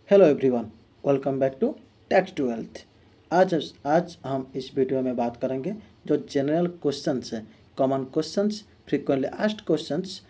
Hello everyone, welcome back to tax to wealth. आज हम इस वीडियो में बात करेंगे जो जनरल क्वेश्चंस हैं, common questions, frequently asked questions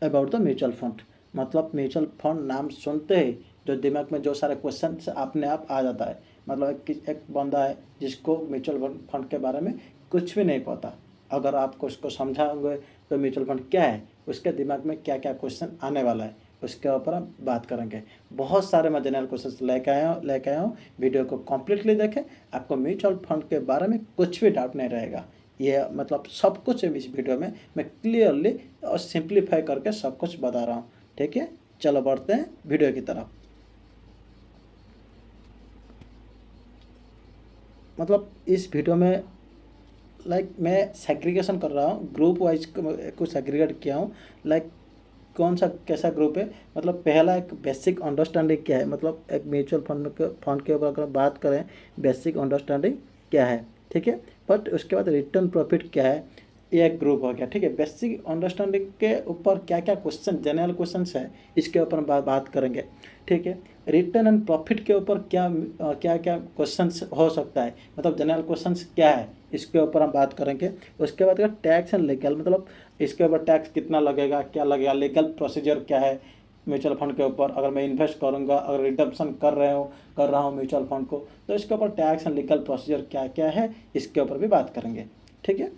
about the mutual fund. मतलब म्यूचुअल फंड नाम सुनते ही जो दिमाग में जो सारे क्वेश्चन अपने आप आ जाता है। मतलब एक बंदा है जिसको म्यूचुअल फंड के बारे में कुछ भी नहीं पता, अगर आपको उसको समझाओगे तो म्यूचुअल फंड क्या है, उसके दिमाग में क्या क्या क्वेश्चन आने वाला है, उसके ऊपर हम बात करेंगे। बहुत सारे मैं जनरल क्वेश्चन लेके आया हूँ। वीडियो को कम्प्लीटली देखें, आपको म्यूचुअल फंड के बारे में कुछ भी डाउट नहीं रहेगा। ये मतलब सब कुछ इस वीडियो में मैं क्लियरली और सिंप्लीफाई करके सब कुछ बता रहा हूँ। ठीक है, चलो बढ़ते हैं वीडियो की तरफ। मतलब इस वीडियो में मैं सेग्रीगेशन कर रहा हूँ, ग्रुप वाइज को सेग्रीगेट किया हूँ। कौन सा कैसा ग्रुप है, मतलब पहला एक बेसिक अंडरस्टैंडिंग क्या है, मतलब एक म्यूचुअल फंड के ऊपर अगर बात करें, बेसिक अंडरस्टैंडिंग क्या है, ठीक है। बट उसके बाद रिटर्न प्रॉफिट क्या है, ये एक ग्रुप हो गया, ठीक है। बेसिक अंडरस्टैंडिंग के ऊपर क्या क्या क्वेश्चन, जनरल क्वेश्चन है, इसके ऊपर हम बात करेंगे, ठीक है। रिटर्न एंड प्रॉफिट के ऊपर क्या क्या क्वेश्चन हो सकता है, मतलब जनरल क्वेश्चन क्या है, इसके ऊपर हम बात करेंगे। उसके बाद टैक्स एंड लीगल, मतलब इसके ऊपर टैक्स कितना लगेगा, क्या लगेगा, लीगल प्रोसीजर क्या है म्यूचुअल फंड के ऊपर। अगर मैं इन्वेस्ट करूंगा, अगर रिडम्पशन कर रहा हूँ म्यूचुअल फंड को, तो इसके ऊपर टैक्स एंड लीगल प्रोसीजर क्या क्या है, इसके ऊपर भी बात करेंगे, ठीक है।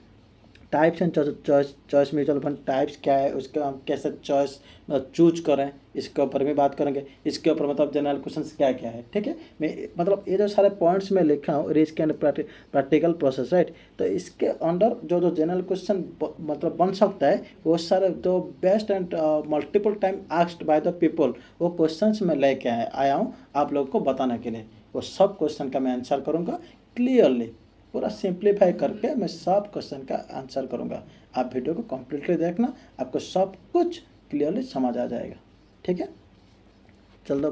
Types and choice mutual fund types क्या है, उसके हम कैसे चॉइस मतलब चूज करें, इसके ऊपर भी बात करेंगे। इसके ऊपर मतलब जनरल क्वेश्चन क्या क्या है, ठीक है। मैं मतलब ये जो सारे पॉइंट्स में लिखा हूँ, risk and practical process, right. तो इसके अंडर जो जो जनरल क्वेश्चन मतलब बन सकता है, वो सारे जो best and multiple time asked by the people, वो क्वेश्चन मैं लेके आया हूँ आप लोगों को बताने के लिए। वो सब क्वेश्चन का मैं आंसर करूँगा क्लियरली, पूरा सिंप्लीफाई करके मैं सब क्वेश्चन का आंसर करूंगा। आप वीडियो को कम्प्लीटली देखना, आपको सब कुछ क्लियरली समझ आ जाएगा, ठीक है। चलो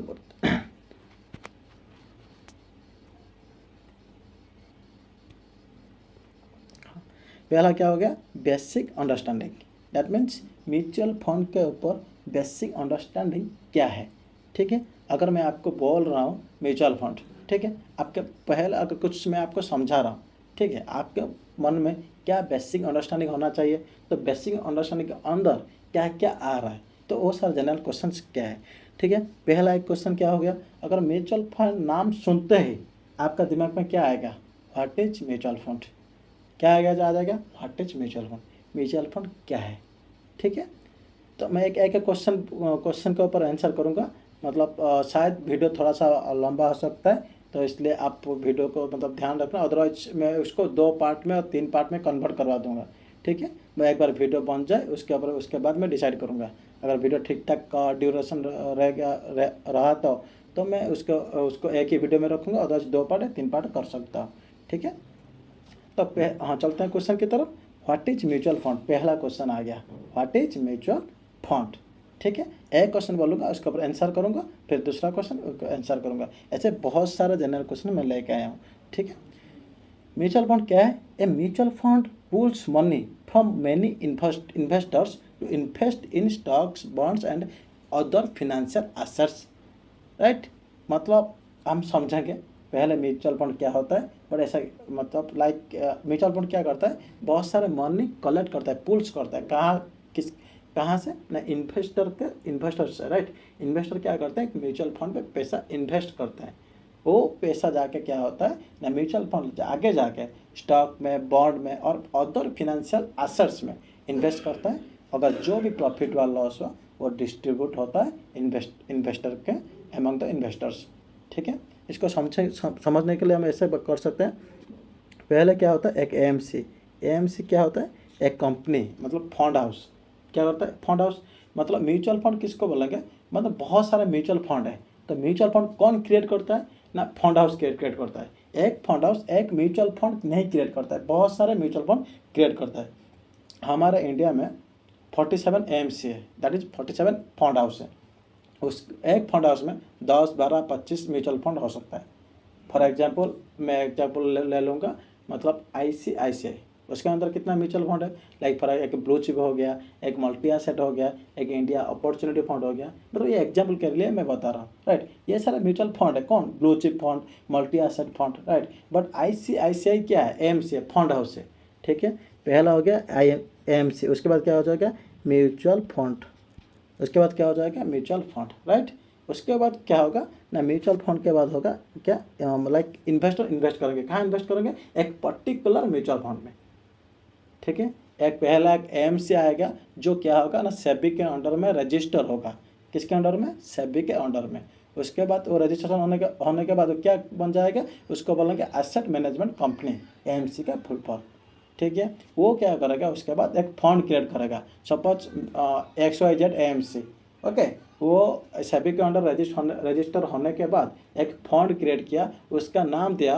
पहला क्या हो गया, basic understanding. That means mutual fund के ऊपर बेसिक अंडरस्टैंडिंग क्या है, ठीक है। अगर मैं आपको बोल रहा हूँ म्यूचुअल फंड, ठीक है, आपके पहले अगर कुछ मैं आपको समझा रहा हूँ, ठीक है, आपके मन में क्या बेसिक अंडरस्टैंडिंग होना चाहिए, तो बेसिक अंडरस्टैंडिंग के अंदर क्या क्या आ रहा है, तो वो सारे जनरल क्वेश्चन क्या है, ठीक है। पहला एक क्वेश्चन क्या हो गया, अगर म्यूचुअल फंड नाम सुनते ही आपका दिमाग में क्या आएगा, व्हाट इज म्यूचुअल फंड, क्या आ जाएगा, what is mutual fund, mutual fund क्या है, ठीक है। तो मैं एक एक क्वेश्चन के ऊपर आंसर करूँगा। मतलब शायद वीडियो थोड़ा सा लंबा हो सकता है, तो इसलिए आप वीडियो को मतलब ड्यान रखना, अदरवाइज मैं उसको 2 पार्ट में और 3 पार्ट में कन्वर्ट करवा दूँगा, ठीक है। मैं एक बार वीडियो बन जाए उसके बाद मैं डिसाइड करूँगा। अगर वीडियो ठीक ठाक ड्यूरेशन रहा तो मैं उसको एक ही वीडियो में रखूँगा, अदरवाइज 2 पार्ट या 3 पार्ट कर सकता हूँ, ठीक है। तो हाँ, चलते हैं क्वेश्चन की तरफ। व्हाट इज म्यूचुअल फंड, पहला क्वेश्चन आ गया, व्हाट इज म्यूचुअल फंड, ठीक है। एक क्वेश्चन बोलूँगा, उसके ऊपर आंसर करूँगा, फिर दूसरा क्वेश्चन उसका आंसर करूँगा। ऐसे बहुत सारे जनरल क्वेश्चन मैं लेके आया हूँ, ठीक है। म्यूचुअल फंड क्या है, a mutual fund pools money from many investors to invest in stocks, bonds and other financial assets, right. मतलब हम समझेंगे पहले म्यूचुअल फंड क्या होता है, बट ऐसा मतलब म्यूचुअल फंड क्या करता है, बहुत सारे मनी कलेक्ट करता है, पुल्स करता है, कहाँ से ना, इन्वेस्टर से, राइट। इन्वेस्टर क्या करते हैं, म्यूचुअल फंड पे पैसा इन्वेस्ट करते हैं। वो पैसा जाके क्या होता है ना, म्यूचुअल फंड आगे जाके स्टॉक में, बॉन्ड में और अदर फिनेंशियल एसेट्स में इन्वेस्ट करता है। अगर जो भी प्रॉफिट व लॉस हुआ वो डिस्ट्रीब्यूट होता है इन्वेस्टर के एमंग द इन्वेस्टर्स, ठीक है। इसको समझने के लिए हम ऐसे कर सकते हैं। पहले क्या होता है, एक एएमसी क्या होता है, एक कंपनी, मतलब फंड हाउस क्या करता है, फंड हाउस मतलब म्यूचुअल फंड किसको बोलेंगे, मतलब बहुत सारे म्यूचुअल फंड है। तो म्यूचुअल फंड कौन क्रिएट करता है ना, फंड हाउस क्रिएट करता है। एक फंड हाउस एक म्यूचुअल फंड नहीं क्रिएट करता है, बहुत सारे म्यूचुअल फंड क्रिएट करता है। हमारे इंडिया में 47 एएमसी है, दैट इज 47 फंड हाउस है। उस एक फंड हाउस में 10, 12, 25 म्यूचुअल फंड हो सकता है। फॉर एग्जांपल मैं एग्जांपल ले लूँगा, मतलब आईसीआईसीआई, उसके अंदर कितना म्यूचुअल फंड है, लाइक फॉर एक ब्लू चिप हो गया, एक मल्टी एसेट हो गया, एक इंडिया अपॉर्चुनिटी फंड हो गया, मतलब ये एग्जाम्पल के लिए मैं बता रहा हूँ, राइट। ये सारे म्यूचुअल फंड है, कौन, blue chip fund, multi asset fund, right. But ICICI क्या है, AMC है, फंड हाउस है, ठीक है। पहला हो गया AMC, उसके बाद क्या हो जाएगा, म्यूचुअल फंड, उसके बाद क्या हो जाएगा, म्यूचुअल फंड, राइट। उसके बाद क्या होगा ना, म्यूचुअल फंड के बाद होगा क्या, लाइक इन्वेस्टर इन्वेस्ट करेंगे, कहाँ इन्वेस्ट करेंगे, एक पर्टिकुलर म्यूचुअल फंड में, ठीक है। एक पहला एक AMC आएगा जो क्या होगा ना, सेबी के अंडर में रजिस्टर होगा, किसके अंडर में, सेबी के अंडर में। उसके बाद वो रजिस्ट्रेशन होने के बाद वो क्या बन जाएगा, उसको बोलेंगे एसेट मैनेजमेंट कंपनी, AMC का फुल फॉर्म, ठीक है। वो क्या करेगा, उसके बाद एक फंड क्रिएट करेगा, सपोज XYZ AMC, ओके। वो सेबी के अंडर रजिस्टर होने के बाद एक फंड क्रिएट किया, उसका नाम दिया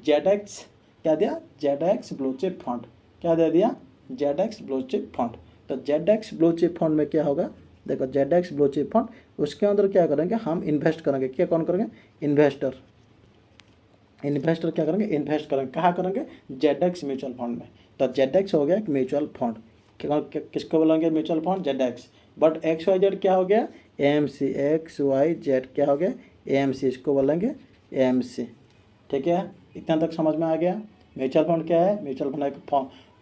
ZX, क्या दिया, ZX ब्लू चिप फंड, क्या दे दिया, ZX ब्लू चिप फंड। तो ZX ब्लू चिप फंड में क्या होगा, देखो ZX ब्लू चिप फंड, उसके अंदर क्या करेंगे, हम इन्वेस्ट करेंगे, क्या कौन करेंगे, इन्वेस्टर क्या करेंगे, इन्वेस्ट करेंगे, कहाँ करेंगे, ZX म्यूचुअल फंड में। तो ZX हो गया एक म्यूचुअल फंड, किसको बोलेंगे, mutual fund ZX। But XYZ क्या हो गया, AMC, XYZ क्या हो गया, AMC, इसको बोलेंगे AMC, ठीक है। इतना तक समझ में आ गया। म्यूचुअल फंड क्या है, म्यूचुअल फंड एक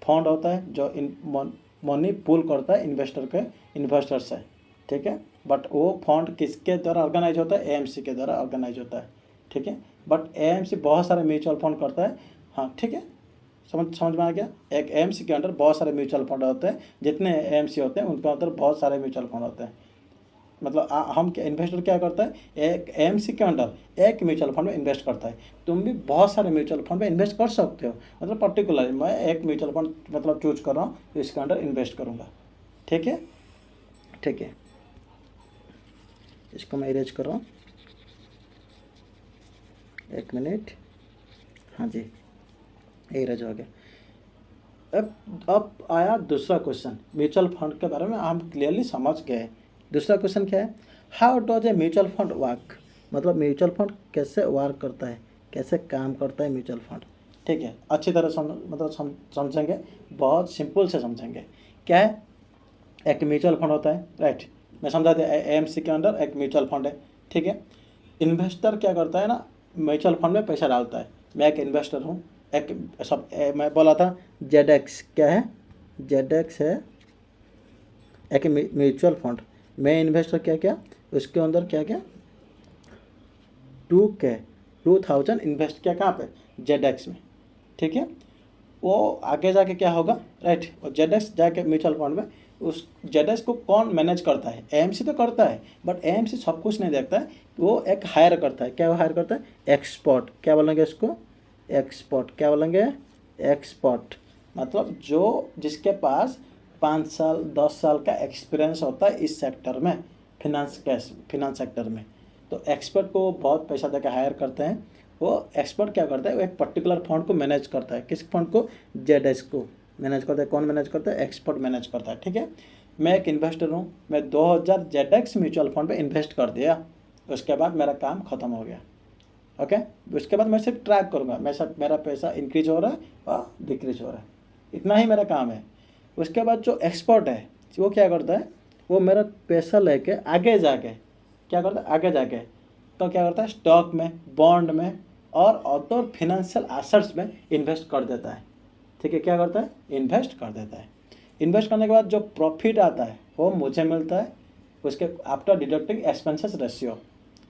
फंड होता है जो मनी पूल करता है इन्वेस्टर से, ठीक है। बट वो फंड किसके द्वारा ऑर्गेनाइज होता है, AMC के द्वारा ऑर्गेनाइज होता है, ठीक है। बट AMC बहुत सारे म्यूचुअल फंड करता है, हाँ, ठीक है, समझ में आ गया। एक AMC के अंदर बहुत सारे म्यूचुअल फंड होते हैं, जितने AMC होते हैं उनके अंदर बहुत सारे म्यूचुअल फंड होते हैं। मतलब हम इन्वेस्टर क्या करता है, एक AMC के अंडर एक म्यूचुअल फंड में इन्वेस्ट करता है। तुम भी बहुत सारे म्यूचुअल फंड में इन्वेस्ट कर सकते हो, मतलब पर्टिकुलर मैं एक म्यूचुअल फंड मतलब चूज कर रहा हूँ, तो इसके अंडर इन्वेस्ट करूँगा, ठीक है, ठीक है। इसको मैं इरेज कर रहा हूँ, एक मिनट, हाँ जी, इरेज हो गया। अब आया दूसरा क्वेश्चन, म्यूचुअल फंड के बारे में हम क्लियरली समझ गए। दूसरा क्वेश्चन क्या है, how does a mutual fund work, मतलब म्यूचुअल फंड कैसे वर्क करता है, कैसे काम करता है म्यूचुअल फंड, ठीक है। अच्छी तरह समझेंगे, बहुत सिंपल से समझेंगे। क्या है, एक म्यूचुअल फंड होता है, राइट, मैं समझा दिया, AMC के अंदर एक म्यूचुअल फंड है, ठीक है। इन्वेस्टर क्या करता है ना, म्यूचुअल फंड में पैसा डालता है। मैं एक इन्वेस्टर हूँ, मैं बोला था ZX क्या है, ZX है एक म्यूचुअल फंड, मैं इन्वेस्टर क्या उसके अंदर क्या 2000 इन्वेस्ट किया, कहाँ पे, ZX में, ठीक है। वो आगे जाके क्या होगा, राइट, और ZX जाके म्यूचुअल फंड में, उस ZX को कौन मैनेज करता है, AMC तो करता है, बट AMC सब कुछ नहीं देखता है, वो एक हायर करता है, क्या वो हायर करता है, एक्सपर्ट, क्या बोलेंगे इसको, एक्सपर्ट, क्या बोलेंगे, एक्सपर्ट, मतलब जो जिसके पास 5 साल 10 साल का एक्सपीरियंस होता है इस सेक्टर में, फिनांस सेक्टर में। तो एक्सपर्ट को बहुत पैसा देकर हायर करते हैं। वो एक्सपर्ट क्या करता है, वो एक पर्टिकुलर फंड को मैनेज करता है, किस फंड को, ZX को मैनेज करता है। कौन मैनेज करता है, एक्सपर्ट मैनेज करता है, ठीक है। मैं एक इन्वेस्टर हूँ, मैं 2000 ZX म्यूचुअल फंड पे इन्वेस्ट कर दिया, उसके बाद मेरा काम ख़त्म हो गया, ओके। उसके बाद मैं सिर्फ ट्रैक करूँगा, मेरा पैसा इंक्रीज हो रहा है और डिक्रीज हो रहा है, इतना ही मेरा काम है। उसके बाद जो एक्सपर्ट है वो क्या करता है, वो मेरा पैसा लेके आगे जाके क्या करता है, आगे जाके तो क्या करता है, स्टॉक में, बॉन्ड में और अदर फिनेंशियल एसेट्स में इन्वेस्ट कर देता है, ठीक है। क्या करता है, इन्वेस्ट कर देता है। इन्वेस्ट करने के बाद जो प्रॉफिट आता है वो मुझे मिलता है, उसके आफ्टर डिडक्टिंग एक्सपेंसेस रेशियो,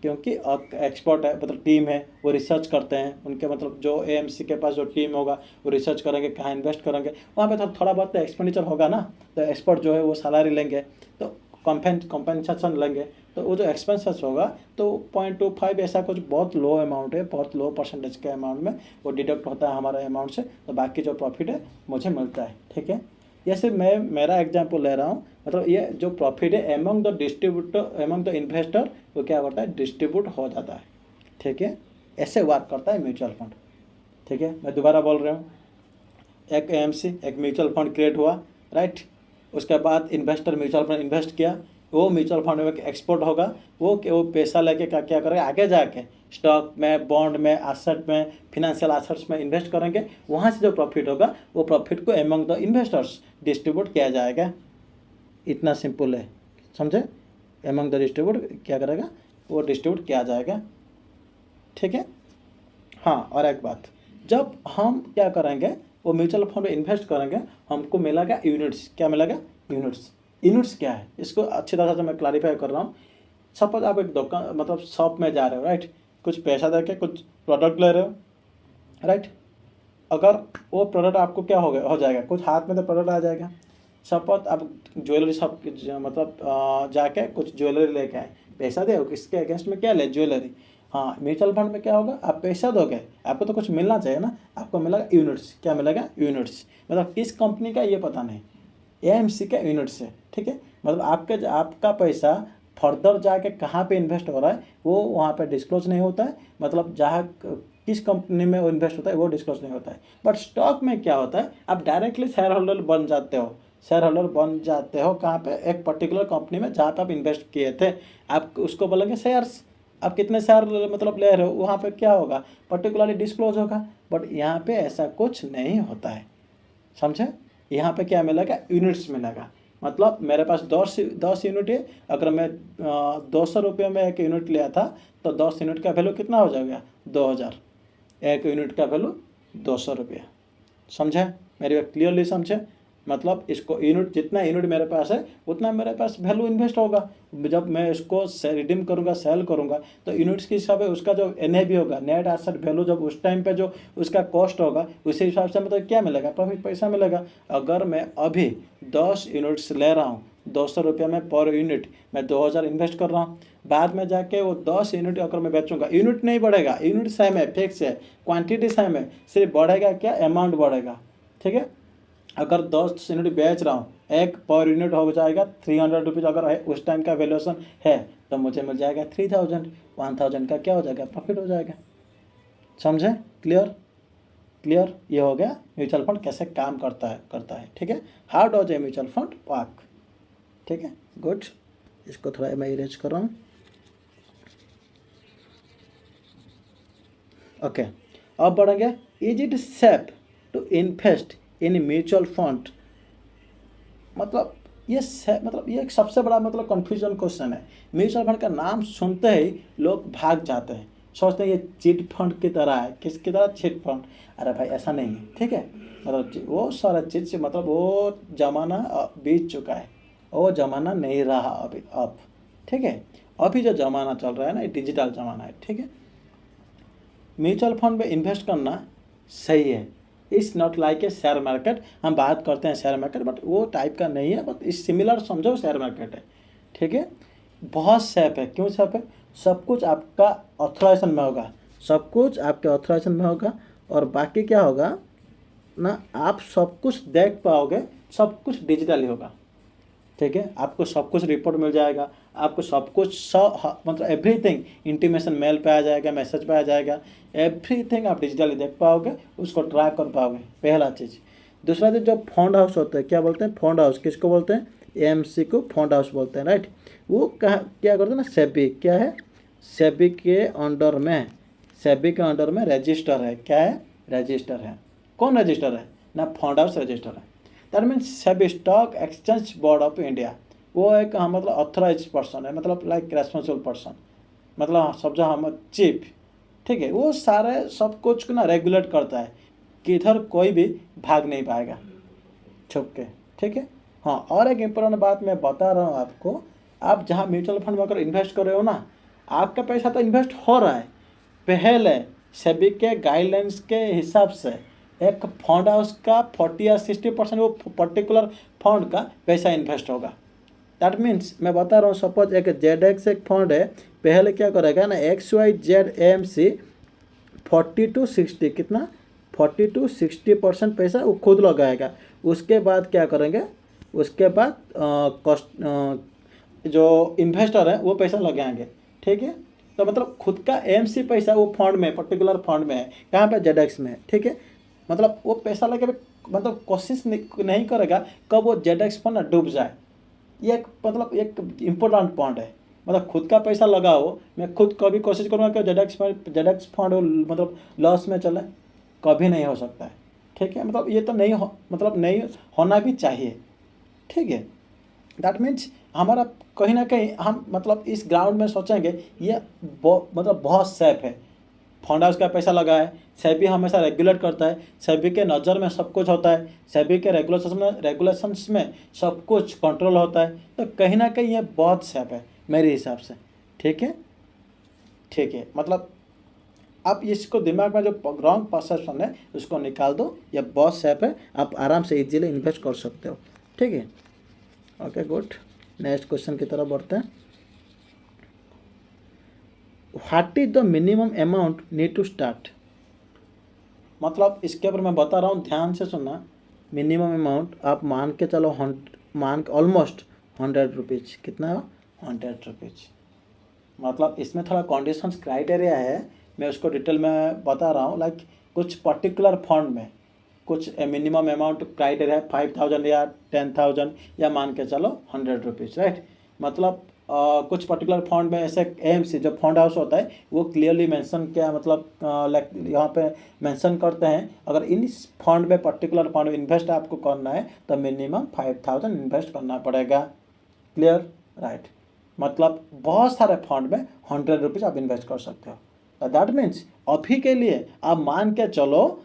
क्योंकि एक्सपर्ट है, मतलब टीम है, वो रिसर्च करते हैं, उनके मतलब जो AMC के पास जो टीम होगा वो रिसर्च करेंगे कहाँ इन्वेस्ट करेंगे, वहाँ पे तो थोड़ा बहुत तो एक्सपेंडिचर होगा ना, तो एक्सपर्ट जो है वो सैलरी लेंगे, तो कॉम्पेंसेशन लेंगे, तो वो जो एक्सपेंसेस होगा तो 0.25 ऐसा कुछ बहुत लो अमाउंट है, बहुत लो परसेंटेज के अमाउंट में वो डिडक्ट होता है हमारे अमाउंट से, तो बाकी जो प्रॉफिट है मुझे मिलता है, ठीक है। ये सिर्फ मैं मेरा एग्जांपल ले रहा हूँ, मतलब ये जो प्रॉफिट है एमंग द इन्वेस्टर वो क्या करता है, डिस्ट्रीब्यूट हो जाता है, ठीक है। ऐसे वर्क करता है म्यूचुअल फंड, ठीक है। मैं दोबारा बोल रहा हूँ, एक म्यूचुअल फंड क्रिएट हुआ, राइट। उसके बाद इन्वेस्टर म्यूचुअल फंड इन्वेस्ट किया, वो म्यूचुअल फंड में एक्सपोर्ट होगा, वो पैसा लेके क्या करेगा, आगे जाके स्टॉक में, बॉन्ड में, एसेट में, फिनेंशियल एसेट्स में इन्वेस्ट करेंगे। वहाँ से जो प्रॉफिट होगा वो प्रॉफिट को एमंग द इन्वेस्टर्स डिस्ट्रीब्यूट किया जाएगा। इतना सिंपल है, समझे। एमंग द डिस्ट्रीब्यूट क्या करेगा, वो डिस्ट्रीब्यूट किया जाएगा, ठीक है। हाँ, और एक बात, जब हम क्या करेंगे, वो म्यूचुअल फंड में इन्वेस्ट करेंगे, हमको मिलेगा यूनिट्स। क्या मिलेगा, यूनिट्स। यूनिट्स क्या है, इसको अच्छी तरह से मैं क्लैरिफाई कर रहा हूँ। सपोज आप एक दुकान मतलब शॉप में जा रहे हो, राइट, कुछ पैसा दे के कुछ प्रोडक्ट ले रहे हो, राइट। अगर वो प्रोडक्ट आपको क्या हो जाएगा, कुछ हाथ में तो प्रोडक्ट आ जाएगा। सपोज आप ज्वेलरी शॉप मतलब जाके कुछ ज्वेलरी लेके आए, पैसा दे, किसके अगेंस्ट में क्या ले, ज्वेलरी। हाँ, म्यूचुअल फंड में क्या होगा, आप पैसा दोगे, आपको तो कुछ मिलना चाहिए ना, आपको मिलेगा यूनिट्स। क्या मिलेगा, यूनिट्स। मतलब किस कंपनी का ये पता नहीं, एएमसी का यूनिट्स है, ठीक है। मतलब आपका पैसा फर्दर जाके कहाँ पे इन्वेस्ट हो रहा है वो वहाँ पे डिस्क्लोज नहीं होता है। मतलब जहाँ किस कंपनी में वो इन्वेस्ट होता है वो डिस्क्लोज नहीं होता है। बट स्टॉक में क्या होता है, आप डायरेक्टली शेयर होल्डर बन जाते हो। शेयर होल्डर बन जाते हो कहाँ पे, एक पर्टिकुलर कंपनी में जहाँ पे आप इन्वेस्ट किए थे, आप उसको बोलेंगे शेयर्स। आप कितने शेयर मतलब ले रहे हो, वहाँ पे क्या होगा, पर्टिकुलरली डिस्क्लोज होगा। बट यहाँ पे ऐसा कुछ नहीं होता है, समझे। यहाँ पे क्या मिलेगा, यूनिट्स मिलेगा। मतलब मेरे पास 10 यूनिट है, अगर मैं 200 रुपये में एक यूनिट लिया था तो 10 यूनिट का वैल्यू कितना हो जाएगा, 2000। एक यूनिट का वैल्यू 200 रुपया। समझे, मेरी बात क्लियरली समझे। मतलब इसको यूनिट, जितना यूनिट मेरे पास है उतना मेरे पास वैल्यू इन्वेस्ट होगा। जब मैं इसको रिडीम करूँगा, सेल करूँगा, तो यूनिट्स के हिसाब से उसका जो एनएवी होगा, नेट एसेट वैल्यू, जब उस टाइम पे जो उसका कॉस्ट होगा उसी हिसाब से मतलब क्या मिलेगा, प्रॉफिट, पैसा मिलेगा। अगर मैं अभी 10 यूनिट्स ले रहा हूँ 200 रुपये में पर यूनिट, मैं 2000 इन्वेस्ट कर रहा हूँ, बाद में जाके वो 10 यूनिट अगर मैं बेचूंगा, यूनिट नहीं बढ़ेगा, यूनिट सेम है, फिक्स है, क्वांटिटी सेम है, सिर्फ बढ़ेगा क्या, अमाउंट बढ़ेगा, ठीक है। अगर 10 यूनिट बेच रहा हूँ, एक पर यूनिट हो जाएगा 300 रुपीज़। अगर है उस टाइम का वैल्यूएशन है तो मुझे मिल जाएगा 3000। 1000 का क्या हो जाएगा, प्रॉफिट हो जाएगा। समझे, क्लियर। क्लियर, ये हो गया म्यूचुअल फंड कैसे काम करता है, ठीक है। How does a mutual fund work, ठीक है, गुड। इसको थोड़ा मैं इरेज कर रहा हूँ, ओके। अब बढ़ेंगे, is it safe to invest in mutual fund. मतलब ये एक सबसे बड़ा मतलब कन्फ्यूजन क्वेश्चन है। म्यूचुअल फंड का नाम सुनते ही लोग भाग जाते हैं, सोचते हैं ये चिट फंड की तरह है। किसकी तरह, चिट फंड। अरे भाई ऐसा नहीं है, ठीक है। मतलब वो सारा चीज़ मतलब वो ज़माना बीत चुका है, वो ज़माना नहीं रहा अभी अब, ठीक है। अभी जो ज़माना चल रहा है ना, ये डिजिटल ज़माना है, ठीक है। म्यूचुअल फंड में इन्वेस्ट करना सही है। It's not like a share market. हम बात करते हैं शेयर मार्केट, बट वो टाइप का नहीं है, बट इस सिमिलर समझो शेयर मार्केट है, ठीक है। बहुत सेफ है। क्यों सेफ है, सब कुछ आपका ऑथराइजेशन में होगा, सब कुछ आपके ऑथराइजेशन में होगा। और बाकी क्या होगा ना, आप सब कुछ देख पाओगे, सब कुछ डिजिटली होगा, ठीक है। आपको सब कुछ रिपोर्ट मिल जाएगा, आपको सब कुछ मतलब एवरीथिंग इंटीमेशन मेल पे आ जाएगा, मैसेज पे आ जाएगा, एवरीथिंग आप डिजिटली देख पाओगे, उसको ट्रैक कर पाओगे, पहला चीज़। दूसरा चीज़, जो फंड हाउस होते हैं, क्या बोलते हैं, फंड हाउस किसको बोलते हैं, एएमसी को फंड हाउस बोलते हैं, राइट। वो क्या करते हैं ना, सेबी, क्या है, सेबी के अंडर में, सेबी के अंडर में रजिस्टर है। क्या है, रजिस्टर है। कौन रजिस्टर है ना, फंड हाउस रजिस्टर है। That means SEBI, stock exchange board of India, वो एक मतलब ऑथराइज पर्सन है, मतलब लाइक रेस्पॉन्सिबल पर्सन, मतलब समझो हम चीफ, ठीक है। वो सारे सब कुछ ना रेगुलेट करता है कि इधर कोई भी भाग नहीं पाएगा छुप के, ठीक है। हाँ, और एक इम्पोर्टेंट बात मैं बता रहा हूँ आपको, आप जहाँ म्यूचुअल फंड में अगर इन्वेस्ट कर रहे हो ना, आपका पैसा तो इन्वेस्ट हो रहा है, पहले सेबी के गाइडलाइंस के हिसाब से एक फंड हाउस का 40 या 60% वो पर्टिकुलर फंड का पैसा इन्वेस्ट होगा। दैट मीन्स मैं बता रहा हूँ, सपोज एक जेडेक्स एक फंड है, पहले क्या करेगा ना, XYZ AMC 40 to 60, कितना, 40 to 60% पैसा वो खुद लगाएगा। उसके बाद क्या करेंगे, उसके बाद जो इन्वेस्टर है वो पैसा लगाएंगे, ठीक है। तो मतलब खुद का AMC पैसा वो फंड में, पर्टिकुलर फंड में है, कहाँ पे, जेडेक्स में, ठीक है। मतलब वो पैसा लगे, मतलब कोशिश नहीं करेगा कब वो जेडेक्स फंड ना डूब जाए, ये एक मतलब एक इम्पोर्टेंट पॉइंट है। मतलब खुद का पैसा लगाओ, मैं खुद कभी कोशिश करूँगा कि जेडेक्स फंड मतलब लॉस में चले, कभी नहीं हो सकता है। ठीक है, मतलब ये तो नहीं हो, मतलब नहीं होना भी चाहिए। ठीक है, दैट मीन्स हमारा कहीं ना कहीं हम मतलब इस ग्राउंड में सोचेंगे ये मतलब बहुत सेफ है, फंड हाउस का पैसा लगा है, सेबी हमेशा रेगुलेट करता है, सेबी के नज़र में सब कुछ होता है, सेबी के रेगुलेशंस में सब कुछ कंट्रोल होता है, तो कहीं ना कहीं ये बहुत सेफ है मेरे हिसाब से। ठीक है, ठीक है, मतलब आप इसको दिमाग में जो रॉन्ग परसेप्शन है उसको निकाल दो, ये बहुत सेफ है, आप आराम से इजीली इन्वेस्ट कर सकते हो। ठीक है, ओके गुड। नेक्स्ट क्वेश्चन की तरफ बढ़ते हैं। What is the minimum amount need to start? मतलब इसके ऊपर मैं बता रहा हूँ, ध्यान से सुनना। मिनिमम अमाउंट आप मान के चलो, मान के ऑलमोस्ट 100 रुपीज़। कितना? 100 रुपीज़। मतलब इसमें थोड़ा कंडीशंस क्राइटेरिया है, मैं उसको डिटेल में बता रहा हूँ। लाइक कुछ पर्टिकुलर फंड में कुछ मिनिमम अमाउंट क्राइटेरिया है, 5000 या 10,000 या मान के चलो 100 रुपीज़, राइट। मतलब कुछ पर्टिकुलर फंड में ऐसे एएमसी जो फंड हाउस होता है वो क्लियरली मेंशन किया, मतलब लाइक यहाँ पे मेंशन करते हैं, अगर इन फंड में पर्टिकुलर फंड में इन्वेस्ट आपको करना है तो मिनिमम 5000 इन्वेस्ट करना पड़ेगा। Clear, right. मतलब बहुत सारे फंड में 100 रुपीज़ आप इन्वेस्ट कर सकते हो। दैट मीन्स अभी के लिए आप मान के चलो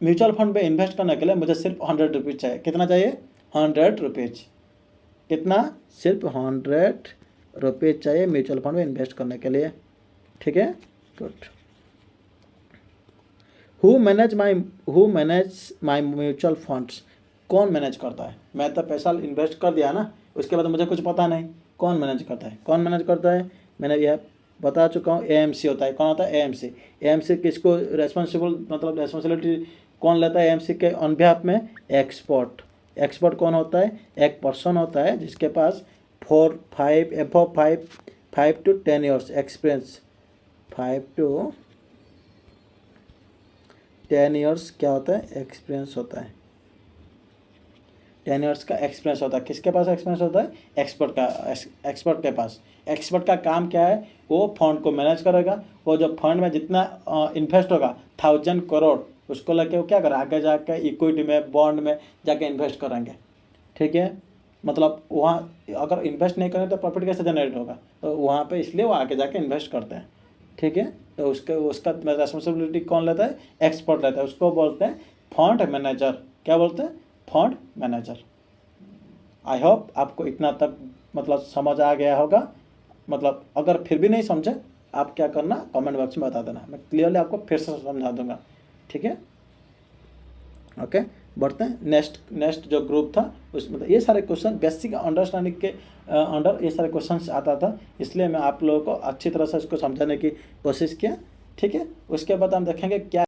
म्यूचुअल फंड में इन्वेस्ट करने के लिए मुझे सिर्फ 100 रुपीज़ चाहिए। कितना चाहिए? 100 रुपीज़। कितना? सिर्फ 100 रुपीज़ चाहिए म्यूचुअल फंड में इन्वेस्ट करने के लिए। ठीक है, good. Who manage my mutual funds? कौन मैनेज करता है? मैं तो पैसा इन्वेस्ट कर दिया ना, उसके बाद मुझे कुछ पता नहीं कौन मैनेज करता है। कौन मैनेज करता है मैंने यह बता चुका हूँ, एएमसी होता है। कौन होता है? एएमसी। एएमसी किसको रेस्पॉन्सिबल, मतलब रेस्पॉन्सिबिलिटी कौन लेता है एएमसी के ऑन बिहाफ में? एक्सपर्ट। एक्सपर्ट कौन होता है? एक पर्सन होता है जिसके पास 5 to 10 years experience. 5 to 10 years क्या होता है? एक्सपीरियंस होता है। 10 ईयर्स का एक्सपीरियंस होता है। किसके पास एक्सपीरियंस होता है? एक्सपर्ट के पास। एक्सपर्ट का काम क्या है? वो फंड को मैनेज करेगा। वो जो फंड में जितना इन्वेस्ट होगा 1000 करोड़, उसको लेके वो क्या करें, आगे जाके इक्विटी में, बॉन्ड में जाके इन्वेस्ट करेंगे। ठीक है, मतलब वहाँ अगर इन्वेस्ट नहीं करें तो प्रॉफिट कैसे जनरेट होगा, तो वहाँ पे इसलिए वो आगे जाके इन्वेस्ट करते हैं। ठीक है, तो उसका रेस्पॉन्सिबिलिटी कौन लेता है? एक्सपर्ट लेता है। उसको बोलते हैं फंड मैनेजर। क्या बोलते हैं? Fund manager. आई होप आपको इतना तक मतलब समझ आ गया होगा। मतलब अगर फिर भी नहीं समझे, आप क्या करना, कमेंट बॉक्स में बता देना, मैं क्लियरली आपको फिर से समझा दूंगा। ठीक है, ओके। बढ़ते हैं नेक्स्ट जो ग्रुप था उसमें ये सारे क्वेश्चन बेसिक अंडरस्टैंडिंग के अंडर ये सारे क्वेश्चंस आता था, इसलिए मैं आप लोगों को अच्छी तरह से इसको समझाने की कोशिश किया। ठीक है, उसके बाद हम देखेंगे क्या